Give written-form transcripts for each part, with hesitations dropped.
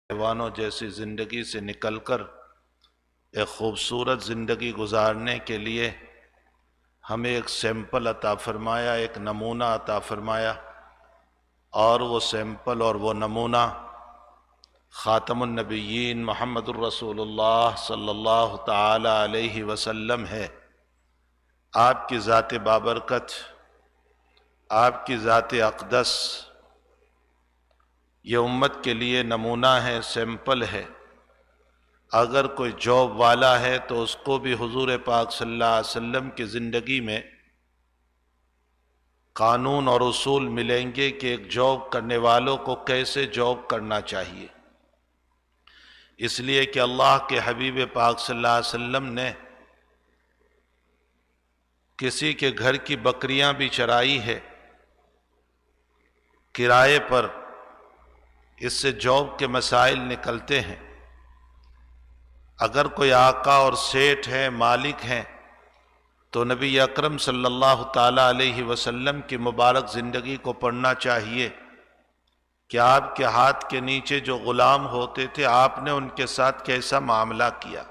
حیوانوں جیسی زندگی سے نکل کر ایک خوبصورت زندگی گزارنے کے لیے ہمیں ایک سیمپل عطا فرمایا، ایک نمونہ عطا فرمایا، اور وہ سیمپل اور وہ نمونہ خاتم النبیین محمد الرسول اللہ صلی اللہ تعالی علیہ وسلم ہے۔ آپ کی ذات بابرکت، آپ کی ذات اقدس یہ امت کے لیے نمونہ ہے، سیمپل ہے۔ اگر کوئی جاب والا ہے تو اس کو بھی حضور پاک صلی اللہ علیہ وسلم کی زندگی میں قانون اور اصول ملیں گے کہ ایک جاب کرنے والوں کو کیسے جاب کرنا چاہیے۔ اس لیے کہ اللہ کے حبیب پاک صلی اللہ علیہ وسلم نے کسی کے گھر کی بکریاں بھی چرائی ہے کرائے پر، اس سے جاب کے مسائل نکلتے ہیں۔ اگر کوئی آقا اور سیٹھ ہے، مالک ہیں، تو نبی اکرم صلی اللہ تعالی علیہ وسلم کی مبارک زندگی کو پڑھنا چاہیے کہ آپ کے ہاتھ کے نیچے جو غلام ہوتے تھے آپ نے ان کے ساتھ کیسا معاملہ کیا۔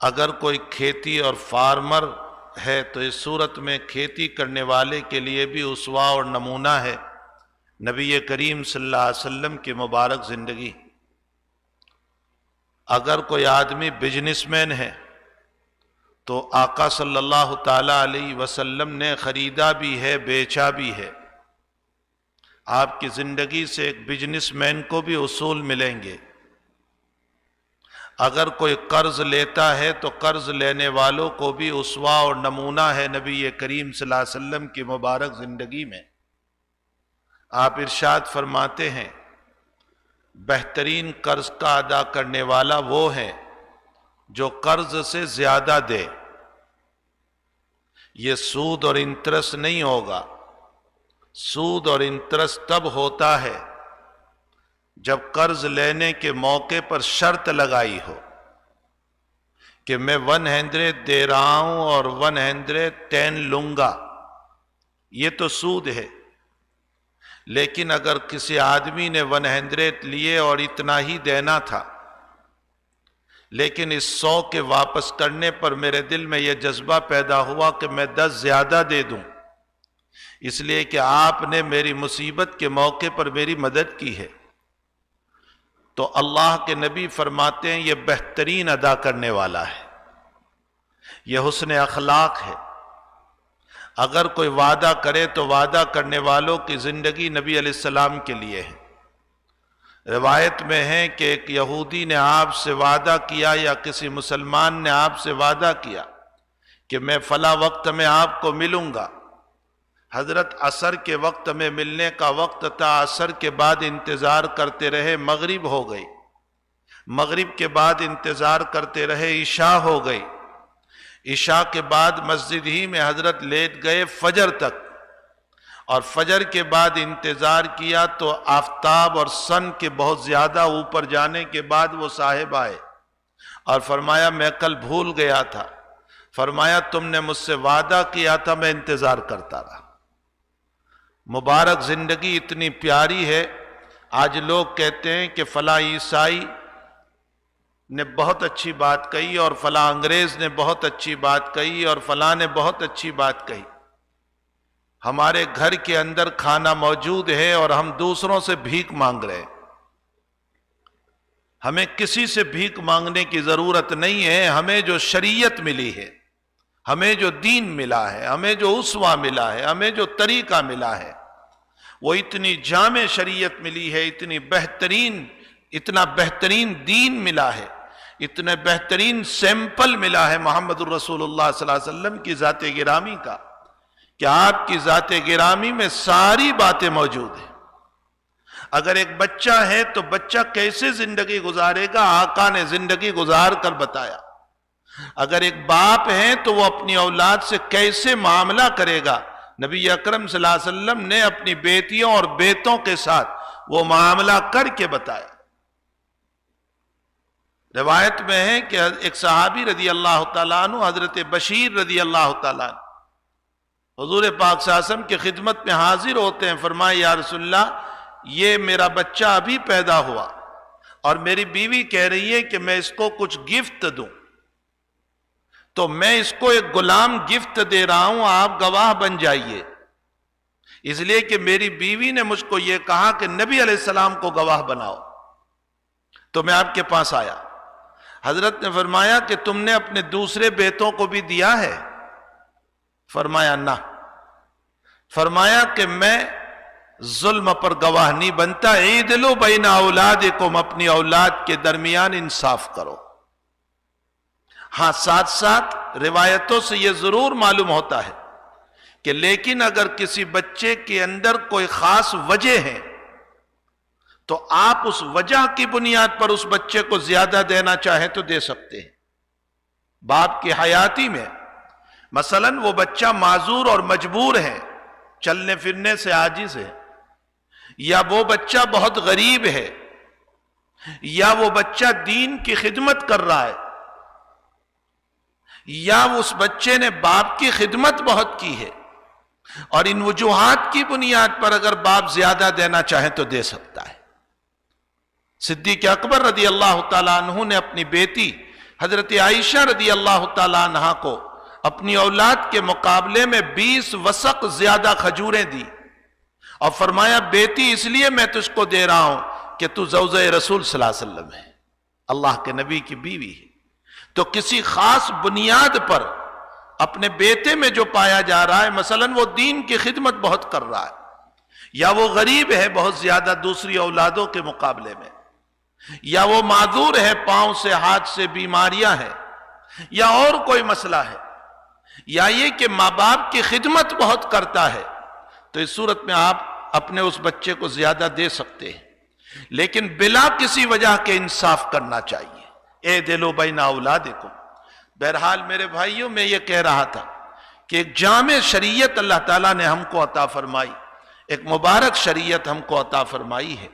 اگر کوئی کھیتی اور فارمر ہے تو اس صورت میں کھیتی کرنے والے کے لیے بھی اسوہ اور نمونہ ہے نبی کریم صلی اللہ علیہ وسلم کی مبارک زندگی۔ اگر کوئی آدمی بزنس مین ہے تو آقا صلی اللہ تعالی علیہ وسلم نے خریدا بھی ہے، بیچا بھی ہے۔ آپ کی زندگی سے ایک بزنس مین کو بھی اصول ملیں گے۔ اگر کوئی قرض لیتا ہے تو قرض لینے والوں کو بھی اسوہ اور نمونہ ہے نبی کریم صلی اللہ علیہ وسلم کی مبارک زندگی میں۔ آپ ارشاد فرماتے ہیں بہترین قرض کا ادا کرنے والا وہ ہے جو قرض سے زیادہ دے۔ یہ سود اور انٹرسٹ نہیں ہوگا۔ سود اور انٹرسٹ تب ہوتا ہے جب قرض لینے کے موقع پر شرط لگائی ہو کہ میں 100 دے رہا ہوں اور 110 لوں گا، یہ تو سود ہے۔ لیکن اگر کسی آدمی نے 100 لیے اور اتنا ہی دینا تھا، لیکن اس 100 کے واپس کرنے پر میرے دل میں یہ جذبہ پیدا ہوا کہ میں 10 زیادہ دے دوں، اس لیے کہ آپ نے میری مصیبت کے موقع پر میری مدد کی ہے، تو اللہ کے نبی فرماتے ہیں یہ بہترین ادا کرنے والا ہے، یہ حسن اخلاق ہے۔ اگر کوئی وعدہ کرے تو وعدہ کرنے والوں کی زندگی نبی علیہ السلام کے لیے ہے۔ روایت میں ہے کہ ایک یہودی نے آپ سے وعدہ کیا یا کسی مسلمان نے آپ سے وعدہ کیا کہ میں فلاں وقت میں آپ کو ملوں گا۔ حضرت عصر کے وقت میں ملنے کا وقت تھا، عصر کے بعد انتظار کرتے رہے، مغرب ہو گئی، مغرب کے بعد انتظار کرتے رہے، عشاء ہو گئی، عشاء کے بعد مسجد ہی میں حضرت لیٹ گئے فجر تک، اور فجر کے بعد انتظار کیا تو آفتاب اور سن کے بہت زیادہ اوپر جانے کے بعد وہ صاحب آئے اور فرمایا میں کل بھول گیا تھا۔ فرمایا تم نے مجھ سے وعدہ کیا تھا، میں انتظار کرتا رہا۔ مبارک زندگی اتنی پیاری ہے۔ آج لوگ کہتے ہیں کہ فلاں عیسائی نے بہت اچھی بات کہی اور فلاں انگریز نے بہت اچھی بات کہی اور فلاں نے بہت اچھی بات کہی۔ ہمارے گھر کے اندر کھانا موجود ہے اور ہم دوسروں سے بھیک مانگ رہے ہیں۔ ہمیں کسی سے بھیک مانگنے کی ضرورت نہیں ہے۔ ہمیں جو شریعت ملی ہے، ہمیں جو دین ملا ہے، ہمیں جو اسوہ ملا ہے، ہمیں جو طریقہ ملا ہے، وہ اتنی جامع شریعت ملی ہے، اتنا بہترین دین ملا ہے، اتنے بہترین سیمپل ملا ہے محمد الرسول اللہ صلی اللہ علیہ وسلم کی ذات گرامی کا، کہ آپ کی ذات گرامی میں ساری باتیں موجود ہیں۔ اگر ایک بچہ ہے تو بچہ کیسے زندگی گزارے گا، آقا نے زندگی گزار کر بتایا۔ اگر ایک باپ ہے تو وہ اپنی اولاد سے کیسے معاملہ کرے گا، نبی اکرم صلی اللہ علیہ وسلم نے اپنی بیٹیوں اور بیٹوں کے ساتھ وہ معاملہ کر کے بتایا۔ روایت میں ہے کہ ایک صحابی رضی اللہ تعالیٰ عنہ، حضرت بشیر رضی اللہ تعالیٰ عنہ، حضور پاک صلی اللہ علیہ وسلم کی خدمت میں حاضر ہوتے ہیں۔ فرمایا یا رسول اللہ یہ میرا بچہ ابھی پیدا ہوا اور میری بیوی کہہ رہی ہے کہ میں اس کو کچھ گفٹ دوں، تو میں اس کو ایک غلام گفٹ دے رہا ہوں، آپ گواہ بن جائیے، اس لیے کہ میری بیوی نے مجھ کو یہ کہا کہ نبی علیہ السلام کو گواہ بناؤ، تو میں آپ کے پاس آیا۔ حضرت نے فرمایا کہ تم نے اپنے دوسرے بیٹوں کو بھی دیا ہے؟ فرمایا نہ۔ فرمایا کہ میں ظلم پر گواہ نہیں بنتا، عدلوا بین اولادکم، اپنی اولاد کے درمیان انصاف کرو۔ ہاں ساتھ ساتھ روایتوں سے یہ ضرور معلوم ہوتا ہے کہ لیکن اگر کسی بچے کے اندر کوئی خاص وجہ ہے تو آپ اس وجہ کی بنیاد پر اس بچے کو زیادہ دینا چاہیں تو دے سکتے ہیں۔ باپ کی حیاتی میں مثلا وہ بچہ معذور اور مجبور ہے، چلنے پھرنے سے عاجز ہے، یا وہ بچہ بہت غریب ہے، یا وہ بچہ دین کی خدمت کر رہا ہے، یا اس بچے نے باپ کی خدمت بہت کی ہے، اور ان وجوہات کی بنیاد پر اگر باپ زیادہ دینا چاہے تو دے سکتا ہے۔ صدیق اکبر رضی اللہ تعالیٰ عنہ نے اپنی بیٹی حضرت عائشہ رضی اللہ تعالیٰ عنہ کو اپنی اولاد کے مقابلے میں 20 وسق زیادہ کھجوریں دی، اور فرمایا بیٹی اس لیے میں تجھ کو دے رہا ہوں کہ تو زوجہ رسول صلی اللہ علیہ وسلم ہے، اللہ کے نبی کی بیوی ہے، تو کسی خاص بنیاد پر اپنے بیٹے میں جو پایا جا رہا ہے، مثلا وہ دین کی خدمت بہت کر رہا ہے، یا وہ غریب ہے بہت زیادہ دوسری اولادوں کے مقابلے میں، یا وہ معذور ہے، پاؤں سے ہاتھ سے بیماریاں ہیں، یا اور کوئی مسئلہ ہے، یا یہ کہ ماں باپ کی خدمت بہت کرتا ہے، تو اس صورت میں آپ اپنے اس بچے کو زیادہ دے سکتے ہیں، لیکن بلا کسی وجہ کے انصاف کرنا چاہیے۔ اعدلوا بین اولادکم۔ بہرحال میرے بھائیوں، میں یہ کہہ رہا تھا کہ ایک جامع شریعت اللہ تعالیٰ نے ہم کو عطا فرمائی، ایک مبارک شریعت ہم کو عطا فرمائی ہے۔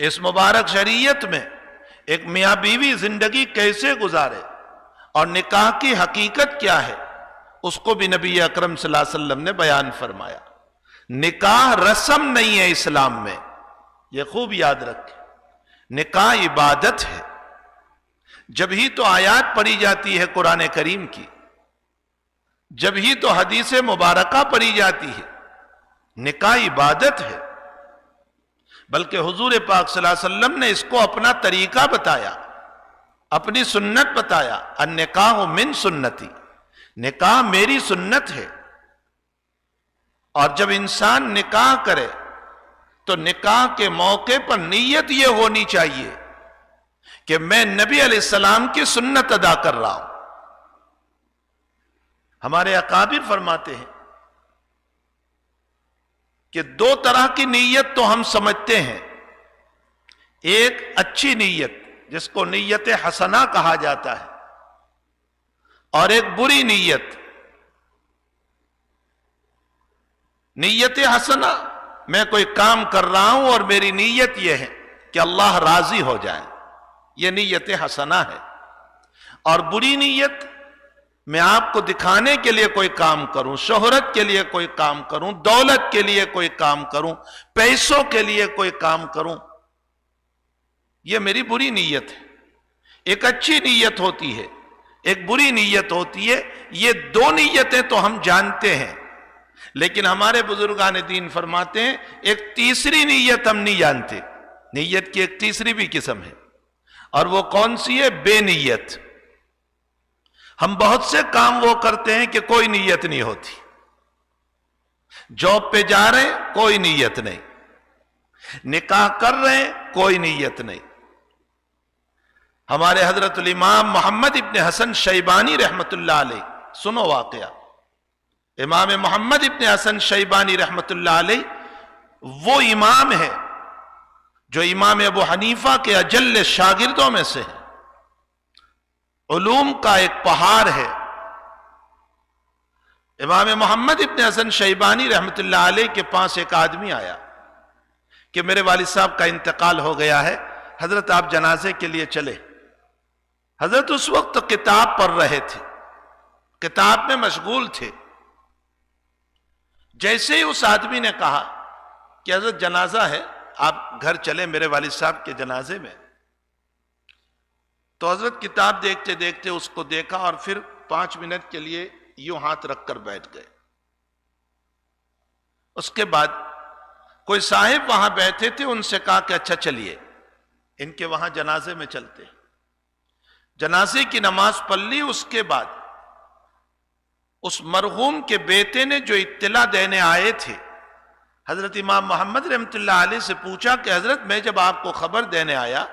اس مبارک شریعت میں ایک میاں بیوی زندگی کیسے گزارے اور نکاح کی حقیقت کیا ہے، اس کو بھی نبی اکرم صلی اللہ علیہ وسلم نے بیان فرمایا۔ نکاح رسم نہیں ہے اسلام میں، یہ خوب یاد رکھیں، نکاح عبادت ہے۔ جب ہی تو آیات پڑھی جاتی ہے قرآن کریم کی، جب ہی تو حدیث مبارکہ پڑھی جاتی ہے، نکاح عبادت ہے۔ بلکہ حضور پاک صلی اللہ علیہ وسلم نے اس کو اپنا طریقہ بتایا، اپنی سنت بتایا، النکاح من سنتی، نکاح میری سنت ہے۔ اور جب انسان نکاح کرے تو نکاح کے موقع پر نیت یہ ہونی چاہیے کہ میں نبی علیہ السلام کی سنت ادا کر رہا ہوں۔ ہمارے اکابر فرماتے ہیں کہ دو طرح کی نیت تو ہم سمجھتے ہیں، ایک اچھی نیت جس کو نیت حسنہ کہا جاتا ہے، اور ایک بری نیت۔ نیت حسنہ، میں کوئی کام کر رہا ہوں اور میری نیت یہ ہے کہ اللہ راضی ہو جائے، یہ نیت حسنہ ہے۔ اور بری نیت، میں آپ کو دکھانے کے لیے کوئی کام کروں، شہرت کے لیے کوئی کام کروں، دولت کے لیے کوئی کام کروں، پیسوں کے لیے کوئی کام کروں، یہ میری بری نیت ہے۔ ایک اچھی نیت ہوتی ہے، ایک بری نیت ہوتی ہے، یہ دو نیتیں تو ہم جانتے ہیں، لیکن ہمارے بزرگان دین فرماتے ہیں ایک تیسری نیت ہم نہیں جانتے۔ نیت کی ایک تیسری بھی قسم ہے، اور وہ کون سی ہے؟ بے نیت۔ ہم بہت سے کام وہ کرتے ہیں کہ کوئی نیت نہیں ہوتی، جاب پہ جا رہے ہیں کوئی نیت نہیں، نکاح کر رہے ہیں کوئی نیت نہیں۔ ہمارے حضرت الامام محمد ابن حسن شیبانی رحمت اللہ علیہ، سنو واقعہ، امام محمد ابن حسن شیبانی رحمت اللہ علیہ وہ امام ہے جو امام ابو حنیفہ کے اجل شاگردوں میں سے ہے، علوم کا ایک پہاڑ ہے۔ امام محمد ابن حسن شیبانی رحمت اللہ علیہ کے پاس ایک آدمی آیا کہ میرے والد صاحب کا انتقال ہو گیا ہے، حضرت آپ جنازے کے لیے چلے۔ حضرت اس وقت کتاب پڑھ رہے تھے، کتاب میں مشغول تھے۔ جیسے ہی اس آدمی نے کہا کہ حضرت جنازہ ہے، آپ گھر چلیں میرے والد صاحب کے جنازے میں. تو حضرت کتاب دیکھتے دیکھتے اس کو دیکھا اور پھر 5 منٹ کے لیے یوں ہاتھ رکھ کر بیٹھ گئے. اس کے بعد کوئی صاحب وہاں بیٹھے تھے، ان سے کہا کہ اچھا چلیے ان کے وہاں جنازے میں چلتے. جنازے کی نماز پڑھ لی. اس کے بعد اس مرحوم کے بیٹے نے جو اطلاع دینے آئے تھے، حضرت امام محمد رحمۃ اللہ علیہ سے پوچھا کہ حضرت میں جب آپ کو خبر دینے آیا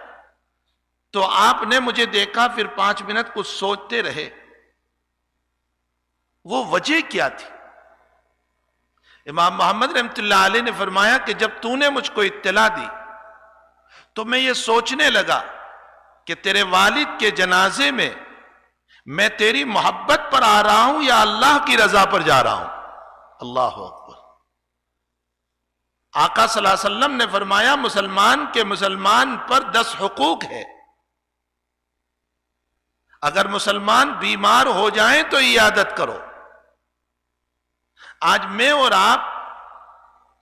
تو آپ نے مجھے دیکھا، پھر 5 منٹ کچھ سوچتے رہے، وہ وجہ کیا تھی؟ امام محمد رحمۃ اللہ علیہ نے فرمایا کہ جب تو نے مجھ کو اطلاع دی تو میں یہ سوچنے لگا کہ تیرے والد کے جنازے میں میں تیری محبت پر آ رہا ہوں یا اللہ کی رضا پر جا رہا ہوں. اللہ اکبر. آقا صلی اللہ علیہ وسلم نے فرمایا مسلمان کے مسلمان پر 10 حقوق ہے. اگر مسلمان بیمار ہو جائیں تو عیادت کرو. آج میں اور آپ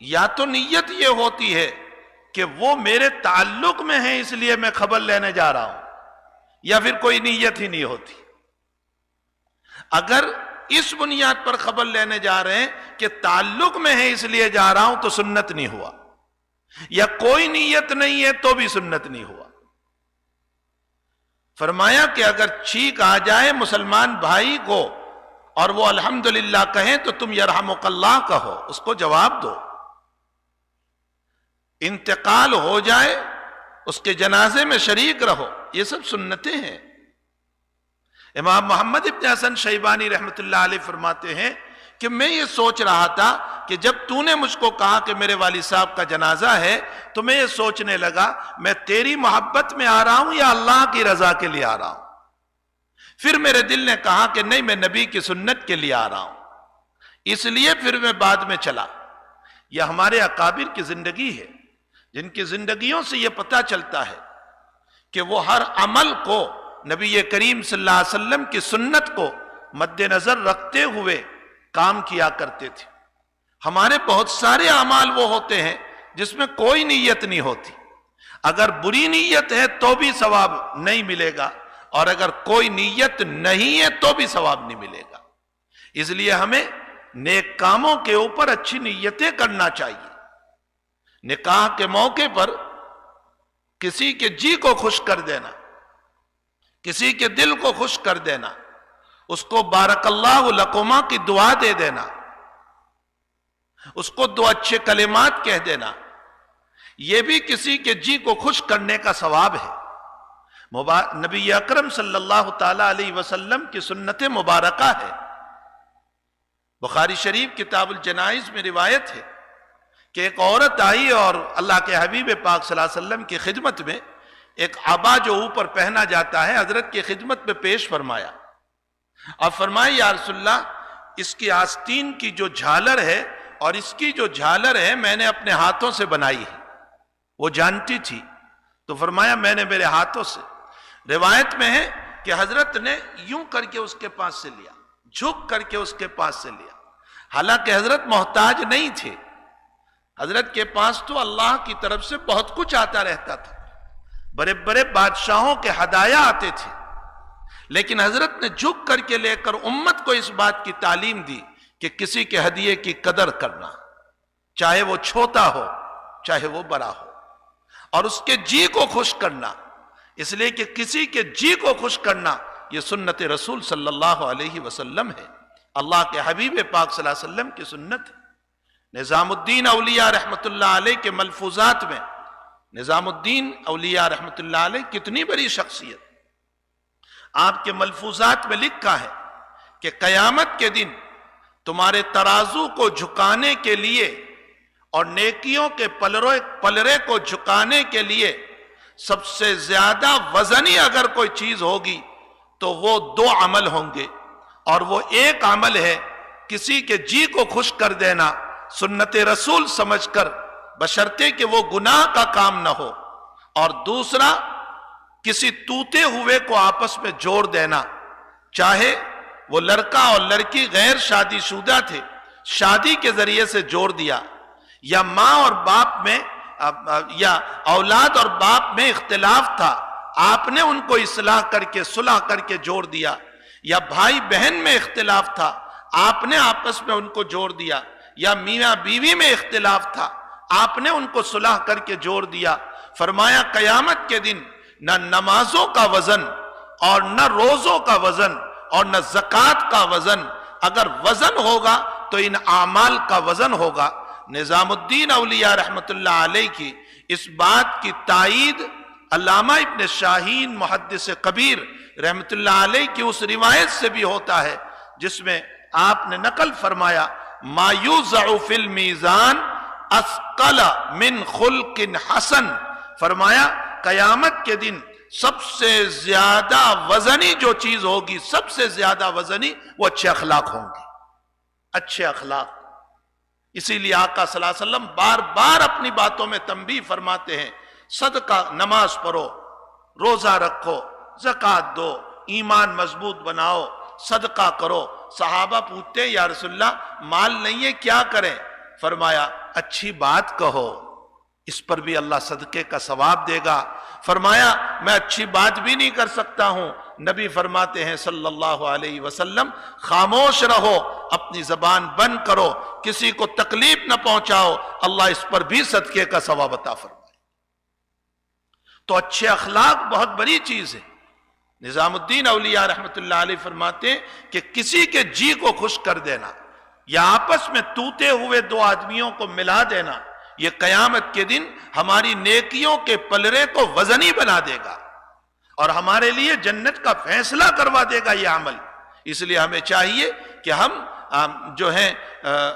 یا تو نیت یہ ہوتی ہے کہ وہ میرے تعلق میں ہیں اس لیے میں خبر لینے جا رہا ہوں، یا پھر کوئی نیت ہی نہیں ہوتی. اگر اس بنیاد پر خبر لینے جا رہے ہیں کہ تعلق میں ہے اس لیے جا رہا ہوں تو سنت نہیں ہوا، یا کوئی نیت نہیں ہے تو بھی سنت نہیں ہوا. فرمایا کہ اگر چھینک آ جائے مسلمان بھائی کو اور وہ الحمدللہ کہیں تو تم یرحمک اللہ کہو، اس کو جواب دو. انتقال ہو جائے اس کے جنازے میں شریک رہو، یہ سب سنتیں ہیں. امام محمد ابن حسن شیبانی رحمۃ اللہ علیہ فرماتے ہیں کہ میں یہ سوچ رہا تھا کہ جب تو نے مجھ کو کہا کہ میرے والد صاحب کا جنازہ ہے تو میں یہ سوچنے لگا میں تیری محبت میں آ رہا ہوں یا اللہ کی رضا کے لیے آ رہا ہوں. پھر میرے دل نے کہا کہ نہیں، میں نبی کی سنت کے لیے آ رہا ہوں، اس لیے پھر میں بعد میں چلا. یہ ہمارے اکابر کی زندگی ہے، جن کی زندگیوں سے یہ پتہ چلتا ہے کہ وہ ہر عمل کو نبی کریم صلی اللہ علیہ وسلم کی سنت کو مد نظر رکھتے ہوئے کام کیا کرتے تھے. ہمارے بہت سارے اعمال وہ ہوتے ہیں جس میں کوئی نیت نہیں ہوتی. اگر بری نیت ہے تو بھی ثواب نہیں ملے گا، اور اگر کوئی نیت نہیں ہے تو بھی ثواب نہیں ملے گا. اس لیے ہمیں نیک کاموں کے اوپر اچھی نیتیں کرنا چاہیے. نکاح کے موقع پر کسی کے جی کو خوش کر دینا، کسی کے دل کو خوش کر دینا، اس کو بارک اللہ لکما کی دعا دے دینا، اس کو 2 اچھے کلمات کہہ دینا، یہ بھی کسی کے جی کو خوش کرنے کا ثواب ہے. نبی اکرم صلی اللہ تعالی علیہ وسلم کی سنت مبارکہ ہے. بخاری شریف کتاب الجنائز میں روایت ہے کہ ایک عورت آئی اور اللہ کے حبیب پاک صلی اللہ علیہ وسلم کی خدمت میں ایک عبا جو اوپر پہنا جاتا ہے حضرت کی خدمت میں پیش فرمایا، اور فرمایا یا رسول اللہ اس کی آستین کی جو جھالر ہے اور اس کی جو جھالر ہے میں نے اپنے ہاتھوں سے بنائی ہے. وہ جانتی تھی تو فرمایا میں نے میرے ہاتھوں سے. روایت میں ہے کہ حضرت نے یوں کر کے اس کے پاس سے لیا، جھک کر کے اس کے پاس سے لیا. حالانکہ حضرت محتاج نہیں تھے، حضرت کے پاس تو اللہ کی طرف سے بہت کچھ آتا رہتا تھا، بڑے بڑے بادشاہوں کے ہدایا آتے تھے، لیکن حضرت نے جھک کر کے لے کر امت کو اس بات کی تعلیم دی کہ کسی کے ہدیے کی قدر کرنا، چاہے وہ چھوٹا ہو چاہے وہ بڑا ہو، اور اس کے جی کو خوش کرنا. اس لیے کہ کسی کے جی کو خوش کرنا یہ سنت رسول صلی اللہ علیہ وسلم ہے، اللہ کے حبیب پاک صلی اللہ علیہ وسلم کی سنت ہے. نظام الدین اولیاء رحمت اللہ علیہ کے ملفوظات میں، نظام الدین اولیاء رحمت اللہ علیہ کتنی بڑی شخصیت، آپ کے ملفوظات میں لکھا ہے کہ قیامت کے دن تمہارے ترازو کو جھکانے کے لیے اور نیکیوں کے پلرے کو جھکانے کے لیے سب سے زیادہ وزنی اگر کوئی چیز ہوگی تو وہ 2 عمل ہوں گے، اور وہ ایک عمل ہے کسی کے جی کو خوش کر دینا سنت رسول سمجھ کر بشرطے کہ وہ گناہ کا کام نہ ہو، اور دوسرا کسی ٹوٹے ہوئے کو آپس میں جوڑ دینا، چاہے وہ لڑکا اور لڑکی غیر شادی شدہ تھے، شادی کے ذریعے سے جوڑ دیا، یا ماں اور باپ میں یا اولاد اور باپ میں اختلاف تھا، آپ نے ان کو اصلاح کر کے صلح کر کے جوڑ دیا، یا بھائی بہن میں اختلاف تھا، آپ نے آپس میں ان کو جوڑ دیا، یا میاں بیوی میں اختلاف تھا، آپ نے ان کو صلح کر کے جوڑ دیا۔ فرمایا قیامت کے دن نہ نمازوں کا وزن اور نہ روزوں کا وزن اور نہ زکوٰۃ کا وزن، اگر وزن ہوگا تو ان اعمال کا وزن ہوگا۔ نظام الدین اولیاء رحمت اللہ علیہ کی اس بات کی تائید علامہ ابن شاہین محدث کبیر رحمت اللہ علیہ کی اس روایت سے بھی ہوتا ہے جس میں آپ نے نقل فرمایا ما یوزع فی المیزان اثقل من خلق حسن، فرمایا قیامت کے دن سب سے زیادہ وزنی جو چیز ہوگی، سب سے زیادہ وزنی وہ اچھے اخلاق ہوں گے، اچھے اخلاق۔ اسی لیے آقا صلی اللہ علیہ وسلم بار بار اپنی باتوں میں تنبیہ فرماتے ہیں، صدقہ نماز پڑھو، روزہ رکھو، زکوٰۃ دو، ایمان مضبوط بناؤ، صدقہ کرو۔ صحابہ پوچھتے ہیں یا رسول اللہ مال نہیں ہے کیا کریں؟ فرمایا اچھی بات کہو، اس پر بھی اللہ صدقے کا ثواب دے گا۔ فرمایا میں اچھی بات بھی نہیں کر سکتا ہوں، نبی فرماتے ہیں صلی اللہ علیہ وسلم خاموش رہو، اپنی زبان بند کرو، کسی کو تکلیف نہ پہنچاؤ، اللہ اس پر بھی صدقے کا ثواب عطا فرمائے۔ تو اچھے اخلاق بہت بڑی چیز ہے۔ نظام الدین اولیاء رحمت اللہ علیہ فرماتے ہیں کہ کسی کے جی کو خوش کر دینا یا آپس میں ٹوٹے ہوئے دو آدمیوں کو ملا دینا، یہ قیامت کے دن ہماری نیکیوں کے پلڑے کو وزنی بنا دے گا اور ہمارے لیے جنت کا فیصلہ کروا دے گا یہ عمل۔ اس لیے ہمیں چاہیے کہ ہم جو ہیں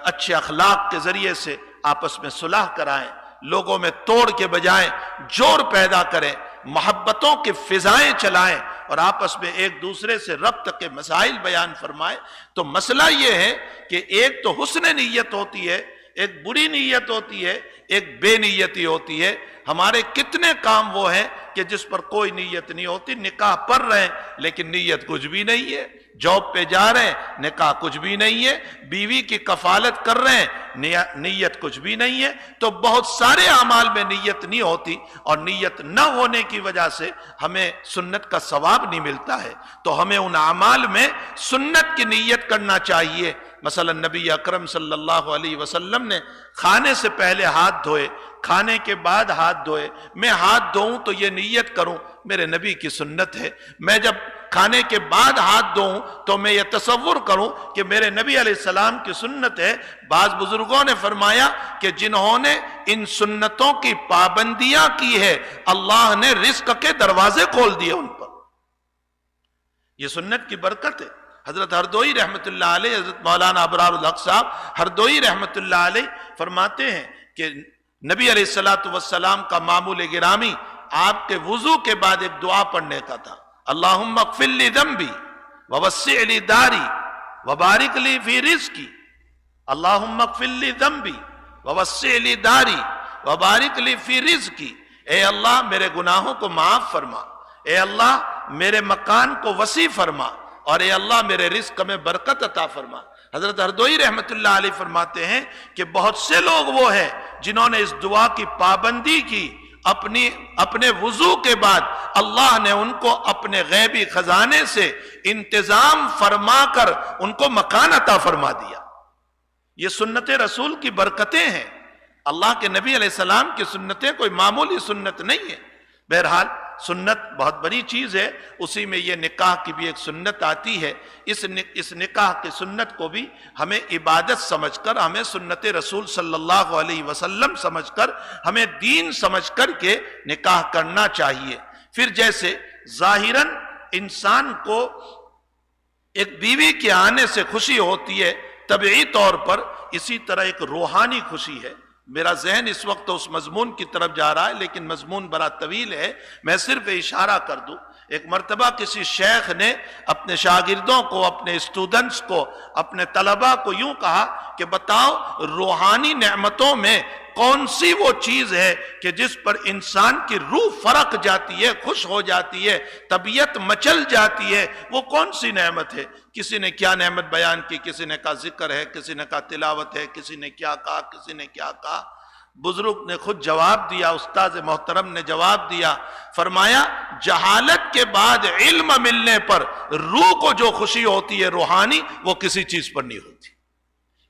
اچھے اخلاق کے ذریعے سے آپس میں صلح کرائیں، لوگوں میں توڑ کے بجائیں جوڑ پیدا کریں، محبتوں کے فضائیں چلائیں اور آپس میں ایک دوسرے سے ربط کے مسائل بیان فرمائیں۔ تو مسئلہ یہ ہے کہ ایک تو حسن نیت ہوتی ہے، ایک بری نیت ہوتی ہے، ایک بے نیتی ہوتی ہے۔ ہمارے کتنے کام وہ ہیں کہ جس پر کوئی نیت نہیں ہوتی، نکاح پڑھ رہے ہیں لیکن نیت کچھ بھی نہیں ہے، جاب پہ جا رہے ہیں نکاح کچھ بھی نہیں ہے، بیوی کی کفالت کر رہے ہیں نیت کچھ بھی نہیں ہے۔ تو بہت سارے اعمال میں نیت نہیں ہوتی اور نیت نہ ہونے کی وجہ سے ہمیں سنت کا ثواب نہیں ملتا ہے۔ تو ہمیں ان اعمال میں سنت کی نیت کرنا چاہیے۔ مثلا نبی اکرم صلی اللہ علیہ وسلم نے کھانے سے پہلے ہاتھ دھوئے، کھانے کے بعد ہاتھ دھوئے۔ میں ہاتھ دھوؤں تو یہ نیت کروں میرے نبی کی سنت ہے، میں جب کھانے کے بعد ہاتھ دھوؤں تو میں یہ تصور کروں کہ میرے نبی علیہ السلام کی سنت ہے۔ بعض بزرگوں نے فرمایا کہ جنہوں نے ان سنتوں کی پابندیاں کی ہے اللہ نے رزق کے دروازے کھول دیے ان پر، یہ سنت کی برکت ہے۔ حضرت ہردوئی رحمت اللہ علیہ، حضرت مولانا ابرار الحق صاحب ہردوئی رحمت اللہ علیہ فرماتے ہیں کہ نبی علیہ السلام کا معمول گرامی آپ کے وضو کے بعد ایک دعا پڑھنے کا تھا، اللہم اغفر لی ذنبی ووسع لی داری وبارک لی فی رزقی، اللہم اغفر لی ذنبی ووسع لی داری وبارک لی فی رزقی۔ اے اللہ میرے گناہوں کو معاف فرما، اے اللہ میرے مکان کو وسیع فرما، اور اے اللہ میرے رزق میں برکت عطا فرما۔ حضرت ہردوئی رحمت اللہ علیہ فرماتے ہیں کہ بہت سے لوگ وہ ہیں جنہوں نے اس دعا کی پابندی کی، اپنے وضو کے بعد اللہ نے ان کو اپنے غیبی خزانے سے انتظام فرما کر ان کو مکان عطا فرما دیا۔ یہ سنت رسول کی برکتیں ہیں، اللہ کے نبی علیہ السلام کی سنتیں کوئی معمولی سنت نہیں ہے۔ بہرحال سنت بہت بڑی چیز ہے، اسی میں یہ نکاح کی بھی ایک سنت آتی ہے۔ اس نکاح کی سنت کو بھی ہمیں عبادت سمجھ کر، ہمیں سنت رسول صلی اللہ علیہ وسلم سمجھ کر، ہمیں دین سمجھ کر کے نکاح کرنا چاہیے۔ پھر جیسے ظاہراً انسان کو ایک بیوی کے آنے سے خوشی ہوتی ہے طبعی طور پر، اسی طرح ایک روحانی خوشی ہے۔ میرا ذہن اس وقت اس مضمون کی طرف جا رہا ہے لیکن مضمون بڑا طویل ہے، میں صرف اشارہ کر دوں۔ ایک مرتبہ کسی شیخ نے اپنے شاگردوں کو، اپنے اسٹوڈنٹس کو، اپنے طلباء کو یوں کہا کہ بتاؤ روحانی نعمتوں میں کون سی وہ چیز ہے کہ جس پر انسان کی روح فرق جاتی ہے، خوش ہو جاتی ہے، طبیعت مچل جاتی ہے، وہ کون سی نعمت ہے؟ کسی نے کیا نعمت بیان کی، کسی نے کہا ذکر ہے، کسی نے کہا تلاوت ہے، کسی نے کیا کہا، کسی نے کیا کہا۔ بزرگ نے خود جواب دیا، استاد محترم نے جواب دیا، فرمایا جہالت کے بعد علم ملنے پر روح کو جو خوشی ہوتی ہے روحانی، وہ کسی چیز پر نہیں ہوتی۔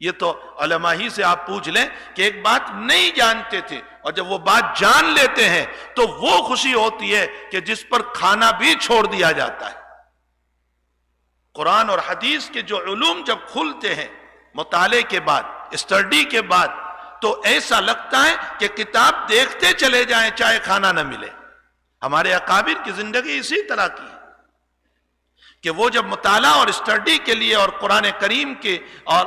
یہ تو علماء ہی سے آپ پوچھ لیں کہ ایک بات نہیں جانتے تھے اور جب وہ بات جان لیتے ہیں تو وہ خوشی ہوتی ہے کہ جس پر کھانا بھی چھوڑ دیا جاتا ہے۔ قرآن اور حدیث کے جو علوم جب کھلتے ہیں مطالعے کے بعد، اسٹڈی کے بعد، تو ایسا لگتا ہے کہ کتاب دیکھتے چلے جائیں چاہے کھانا نہ ملے۔ ہمارے اکابر کی زندگی اسی طرح کی ہے کہ وہ جب مطالعہ اور اسٹڈی کے لیے اور قرآن کریم کے اور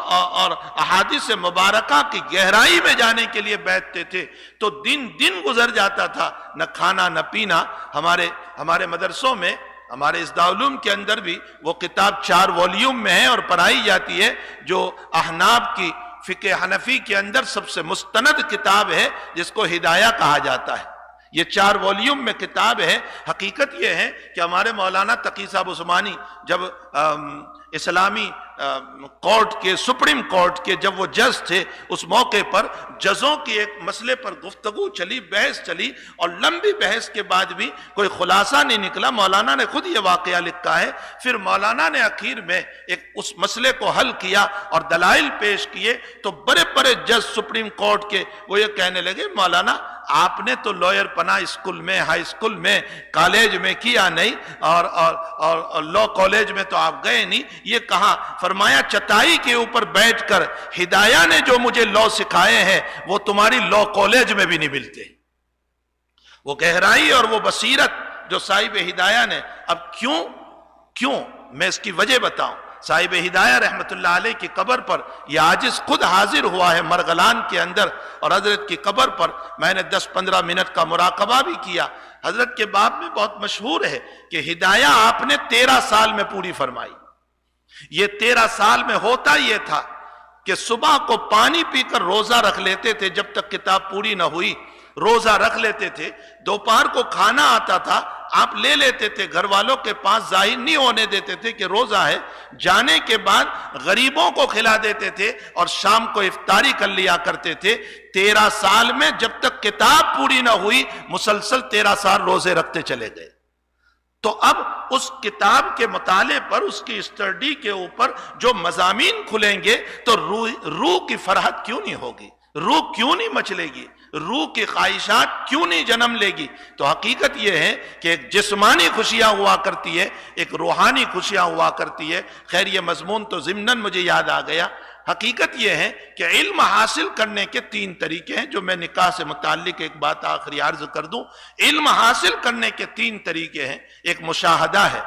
احادیث مبارکہ کی گہرائی میں جانے کے لیے بیٹھتے تھے تو دن دن گزر جاتا تھا، نہ کھانا نہ پینا۔ ہمارے مدرسوں میں، ہمارے اس دارالعلوم کے اندر بھی وہ کتاب 4 والیوم میں ہے اور پڑھائی جاتی ہے، جو احناف کی فقہ حنفی کے اندر سب سے مستند کتاب ہے، جس کو ہدایہ کہا جاتا ہے۔ یہ 4 والیوم میں کتاب ہے۔ حقیقت یہ ہے کہ ہمارے مولانا تقی صاحب عثمانی جب اسلامی کورٹ کے، سپریم کورٹ کے جب وہ جج تھے، اس موقع پر ججوں کی ایک مسئلے پر گفتگو چلی، بحث چلی، اور لمبی بحث کے بعد بھی کوئی خلاصہ نہیں نکلا۔ مولانا نے خود یہ واقعہ لکھا ہے۔ پھر مولانا نے اخیر میں اس مسئلے کو حل کیا اور دلائل پیش کیے تو بڑے بڑے جج سپریم کورٹ کے وہ یہ کہنے لگے، مولانا آپ نے تو لوئر پناہ اسکول میں، ہائی اسکول میں، کالج میں کیا نہیں، اور لا کالج میں تو آپ گئے نہیں۔ یہ کہا، فرمایا چٹائی کے اوپر بیٹھ کر ہدایہ نے جو مجھے لا سکھائے ہیں وہ تمہاری لا کالج میں بھی نہیں ملتے۔ وہ گہرائی اور وہ بصیرت جو صاحب ہدایہ نے، اب کیوں میں اس کی وجہ بتاؤں۔ صاحب ہدایہ رحمت اللہ علیہ کی قبر پر یہ عاجز خود حاضر ہوا ہے مرغلان کے اندر، اور حضرت کی قبر پر میں نے 10-15 منٹ کا مراقبہ بھی کیا۔ حضرت کے باب میں بہت مشہور ہے کہ ہدایہ آپ نے 13 سال میں پوری فرمائی۔ یہ 13 سال میں ہوتا یہ تھا کہ صبح کو پانی پی کر روزہ رکھ لیتے تھے، جب تک کتاب پوری نہ ہوئی روزہ رکھ لیتے تھے۔ دوپہر کو کھانا آتا تھا، آپ لے لیتے تھے، گھر والوں کے پاس ظاہر نہیں ہونے دیتے تھے کہ روزہ ہے۔ جانے کے بعد غریبوں کو کھلا دیتے تھے اور شام کو افطاری کر لیا کرتے تھے۔ 13 سال میں جب تک کتاب پوری نہ ہوئی مسلسل 13 سال روزے رکھتے چلے گئے۔ تو اب اس کتاب کے مطالعے پر، اس کی اسٹڈی کے اوپر جو مضامین کھلیں گے تو روح کی فرحت کیوں نہیں ہوگی، روح کیوں نہیں مچلے گی، روح کی خواہشات کیوں نہیں جنم لے گی؟ تو حقیقت یہ ہے کہ ایک جسمانی خوشیاں ہوا کرتی ہے، ایک روحانی خوشیاں ہوا کرتی ہے۔ خیر یہ مضمون تو ضمناً مجھے یاد آ گیا۔ حقیقت یہ ہے کہ علم حاصل کرنے کے 3 طریقے ہیں، جو میں نکاح سے متعلق ایک بات آخری عرض کر دوں۔ علم حاصل کرنے کے 3 طریقے ہیں۔ ایک مشاہدہ ہے،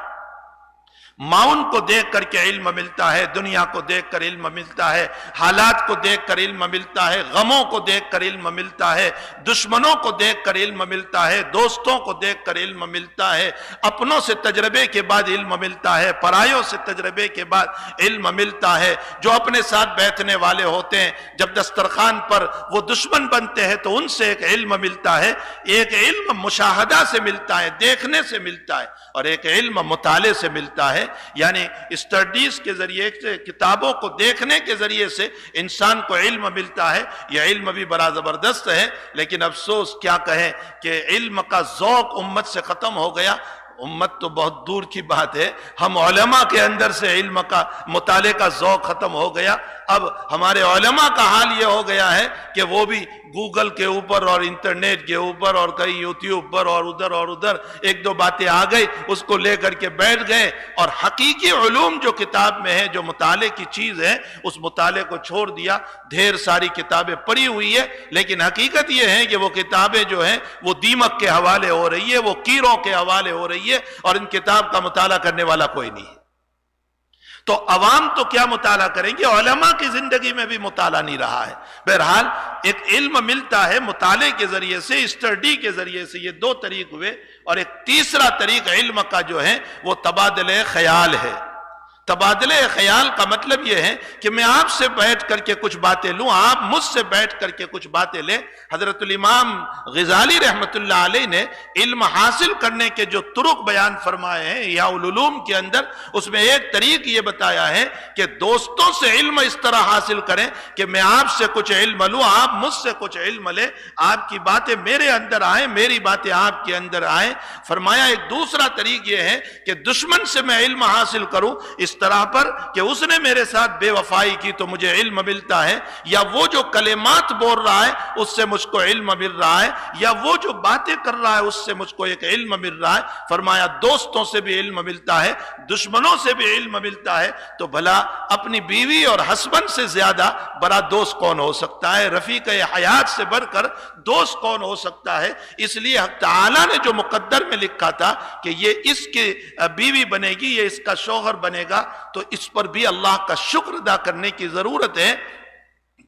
معاون کو دیکھ کر کے علم ملتا ہے، دنیا کو دیکھ کر علم ملتا ہے، حالات کو دیکھ کر علم ملتا ہے، غموں کو دیکھ کر علم ملتا ہے، دشمنوں کو دیکھ کر علم ملتا ہے، دوستوں کو دیکھ کر علم ملتا ہے، اپنوں سے تجربے کے بعد علم ملتا ہے، پرایوں سے تجربے کے بعد علم ملتا ہے۔ جو اپنے ساتھ بیٹھنے والے ہوتے ہیں جب دسترخوان پر وہ دشمن بنتے ہیں تو ان سے ایک علم ملتا ہے۔ ایک علم مشاہدہ سے ملتا ہے، دیکھنے سے ملتا ہے، اور ایک علم مطالعے سے ملتا ہے، یعنی اسٹڈیز کے ذریعے سے، کتابوں کو دیکھنے کے ذریعے سے انسان کو علم ملتا ہے۔ یہ علم بھی بڑا زبردست ہے، لیکن افسوس کیا کہیں کہ علم کا ذوق امت سے ختم ہو گیا۔ امت تو بہت دور کی بات ہے، ہم علماء کے اندر سے علم کا، مطالعے کا ذوق ختم ہو گیا۔ اب ہمارے علماء کا حال یہ ہو گیا ہے کہ وہ بھی گوگل کے اوپر اور انٹرنیٹ کے اوپر اور کہیں یوٹیوب پر اور ادھر 1-2 باتیں آ گئی، اس کو لے کر کے بیٹھ گئے، اور حقیقی علوم جو کتاب میں ہے، جو مطالعے کی چیز ہے، اس مطالعے کو چھوڑ دیا۔ ڈھیر ساری کتابیں پڑھی ہوئی ہے، لیکن حقیقت یہ ہے کہ وہ کتابیں جو ہیں وہ دیمک کے حوالے ہو رہی ہے، وہ کیڑوں کے حوالے ہو رہی ہے، اور ان کتاب کا مطالعہ کرنے والا کوئی نہیں ہے۔ تو عوام تو کیا مطالعہ کریں گے، علماء کی زندگی میں بھی مطالعہ نہیں رہا ہے۔ بہرحال ایک علم ملتا ہے مطالعے کے ذریعے سے، اسٹڈی کے ذریعے سے، یہ دو طریق ہوئے، اور ایک تیسرا طریق علم کا جو ہے وہ تبادلہ خیال ہے۔ تبادلہ خیال کا مطلب یہ ہے کہ میں آپ سے بیٹھ کر کے کچھ باتیں لوں، آپ مجھ سے بیٹھ کر کے کچھ باتیں لیں۔ حضرت الامام غزالی رحمت اللہ علیہ نے علم حاصل کرنے کے جو طرق بیان فرمائے ہیں احیاء العلوم کے اندر، اس میں ایک طریق یہ بتایا ہے کہ دوستوں سے علم اس طرح حاصل کریں کہ میں آپ سے کچھ علم لوں، آپ مجھ سے کچھ علم لیں، آپ کی باتیں میرے اندر آئیں، میری باتیں آپ کے اندر آئیں۔ فرمایا ایک دوسرا طریق یہ ہے کہ دشمن سے میں علم حاصل کروں اس طرح پر کہ اس نے میرے ساتھ بے وفائی کی تو مجھے علم ملتا ہے، یا وہ جو کلمات بول رہا ہے اس سے مجھ کو علم مل رہا ہے، یا وہ جو باتیں کر رہا ہے اس سے مجھ کو ایک علم مل رہا ہے۔ فرمایا دوستوں سے بھی علم ملتا ہے، دشمنوں سے بھی علم ملتا ہے، تو بھلا اپنی بیوی اور ہسبینڈ سے زیادہ بڑا دوست کون ہو سکتا ہے؟ رفیق حیات سے بڑھ کر دوست کون ہو سکتا ہے؟ اس لیے حق تعالیٰ نے جو مقدر میں لکھا تھا کہ یہ اس کی بیوی بنے گی، یہ اس کا شوہر بنے گا، تو اس پر بھی اللہ کا شکر ادا کرنے کی ضرورت ہے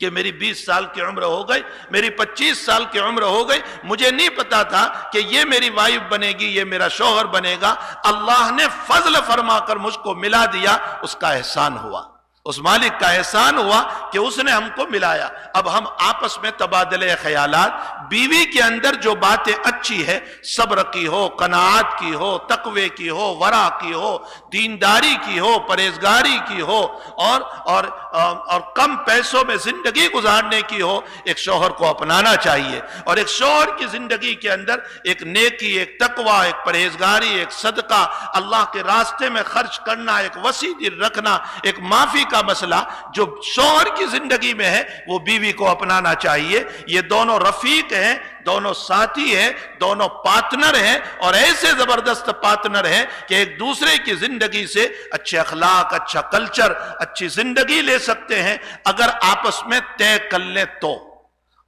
کہ میری 20 سال کی عمر ہو گئی، میری 25 سال کی عمر ہو گئی، مجھے نہیں پتا تھا کہ یہ میری وائف بنے گی، یہ میرا شوہر بنے گا، اللہ نے فضل فرما کر مجھ کو ملا دیا، اس کا احسان ہوا، اس مالک کا احسان ہوا کہ اس نے ہم کو ملایا۔ اب ہم آپس میں تبادلہ خیالات، بیوی کے اندر جو باتیں اچھی ہے، صبر کی ہو، قناعت کی ہو، تقوی کی ہو، ورع کی ہو، دینداری کی ہو، پرہیزگاری کی ہو، اور کم پیسوں میں زندگی گزارنے کی ہو، ایک شوہر کو اپنانا چاہیے۔ اور ایک شوہر کی زندگی کے اندر ایک نیکی، ایک تقوی، ایک پرہیزگاری، ایک صدقہ، اللہ کے راستے میں خرچ کرنا، ایک وسیع دل رکھنا، ایک معافی کا مسئلہ جو شوہر کی زندگی میں ہے وہ بیوی کو اپنانا چاہیے۔ یہ دونوں رفیق ہیں، دونوں ساتھی ہیں، دونوں پارٹنر ہیں، اور ایسے زبردست پارٹنر ہیں کہ ایک دوسرے کی زندگی سے اچھے اخلاق، اچھا کلچر، اچھی زندگی لے سکتے ہیں اگر آپس میں طے کر لیں تو۔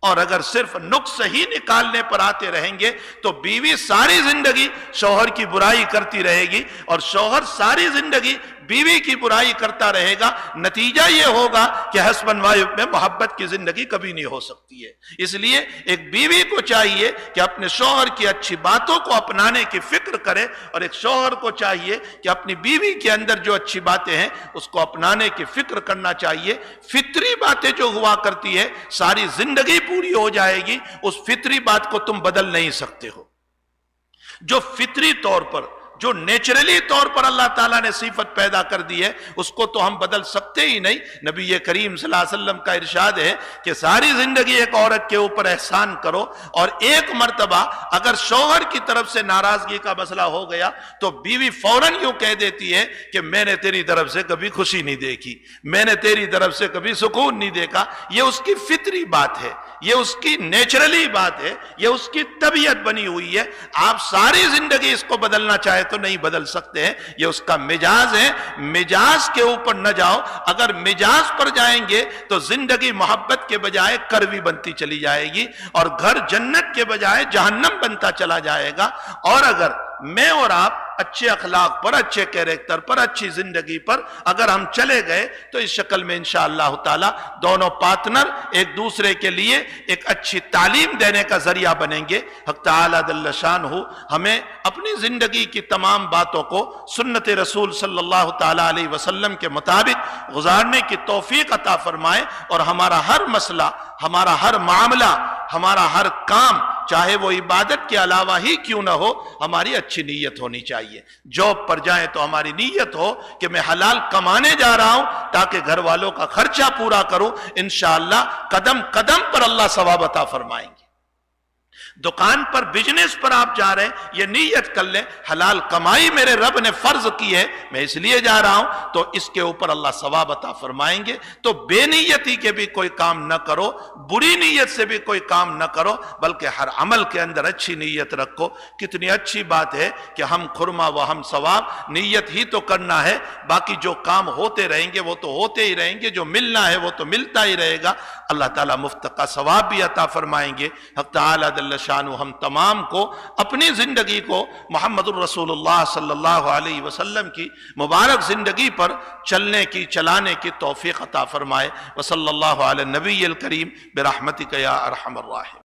اور اگر صرف نقص ہی نکالنے پر آتے رہیں گے تو بیوی ساری زندگی شوہر کی برائی کرتی رہے گی، اور شوہر ساری زندگی بیوی کی برائی کرتا رہے گا۔ نتیجہ یہ ہوگا کہ ہسبینڈ وائف میں محبت کی زندگی کبھی نہیں ہو سکتی ہے۔ اس لیے ایک بیوی کو چاہیے کہ اپنے شوہر کی اچھی باتوں کو اپنانے کی فکر کرے، اور ایک شوہر کو چاہیے کہ اپنی بیوی کے اندر جو اچھی باتیں ہیں اس کو اپنانے کی فکر کرنا چاہیے۔ فطری باتیں جو ہوا کرتی ہے ساری زندگی پوری ہو جائے گی، اس فطری بات کو تم بدل نہیں سکتے ہو۔ جو فطری طور پر، جو نیچرلی طور پر اللہ تعالیٰ نے صفت پیدا کر دی ہے اس کو تو ہم بدل سکتے ہی نہیں۔ نبی کریم صلی اللہ علیہ وسلم کا ارشاد ہے کہ ساری زندگی ایک عورت کے اوپر احسان کرو، اور ایک مرتبہ اگر شوہر کی طرف سے ناراضگی کا مسئلہ ہو گیا تو بیوی فوراً یوں کہہ دیتی ہے کہ میں نے تیری طرف سے کبھی خوشی نہیں دیکھی، میں نے تیری طرف سے کبھی سکون نہیں دیکھا۔ یہ اس کی فطری بات ہے، یہ اس کی نیچرلی بات ہے، یہ اس کی طبیعت بنی ہوئی ہے۔ آپ ساری زندگی اس کو بدلنا چاہے تو نہیں بدل سکتے ہیں، یہ اس کا مزاج ہے۔ مزاج کے اوپر نہ جاؤ، اگر مزاج پر جائیں گے تو زندگی محبت کے بجائے کڑوی بنتی چلی جائے گی، اور گھر جنت کے بجائے جہنم بنتا چلا جائے گا۔ اور اگر میں اور آپ اچھے اخلاق پر، اچھے کیریکٹر پر، اچھی زندگی پر اگر ہم چلے گئے تو اس شکل میں انشاءاللہ تعالی دونوں پارٹنر ایک دوسرے کے لیے ایک اچھی تعلیم دینے کا ذریعہ بنیں گے۔ حق تعالی جل شانہ ہمیں اپنی زندگی کی تمام باتوں کو سنت رسول صلی اللہ تعالی علیہ وسلم کے مطابق گزارنے کی توفیق عطا فرمائے، اور ہمارا ہر مسئلہ، ہمارا ہر معاملہ، ہمارا ہر کام، چاہے وہ عبادت کے علاوہ ہی کیوں نہ ہو، ہماری اچھی نیت ہونی چاہیے۔ جاب پر جائیں تو ہماری نیت ہو کہ میں حلال کمانے جا رہا ہوں تاکہ گھر والوں کا خرچہ پورا کروں، انشاءاللہ قدم قدم پر اللہ ثواب عطا فرمائیں گے۔ دکان پر، بزنس پر آپ جا رہے ہیں، یہ نیت کر لیں حلال کمائی میرے رب نے فرض کی ہے، میں اس لیے جا رہا ہوں، تو اس کے اوپر اللہ ثواب عطا فرمائیں گے۔ تو بے نیتی کے بھی کوئی کام نہ کرو، بری نیت سے بھی کوئی کام نہ کرو، بلکہ ہر عمل کے اندر اچھی نیت رکھو۔ کتنی اچھی بات ہے کہ ہم خرما و ہم ثواب، نیت ہی تو کرنا ہے، باقی جو کام ہوتے رہیں گے وہ تو ہوتے ہی رہیں گے، جو ملنا ہے وہ تو ملتا ہی رہے گا۔ اللہ تعالیٰ مفت کا ثواب بھی عطا فرمائیں گے۔ حق تعالیٰ جل شانہ ہم تمام کو اپنی زندگی کو محمد الرسول اللہ صلی اللہ علیہ وسلم کی مبارک زندگی پر چلنے کی چلانے کی توفیق عطا فرمائے۔ وصلی اللہ علی النبی الکریم برحمتک یا ارحم الراحمین۔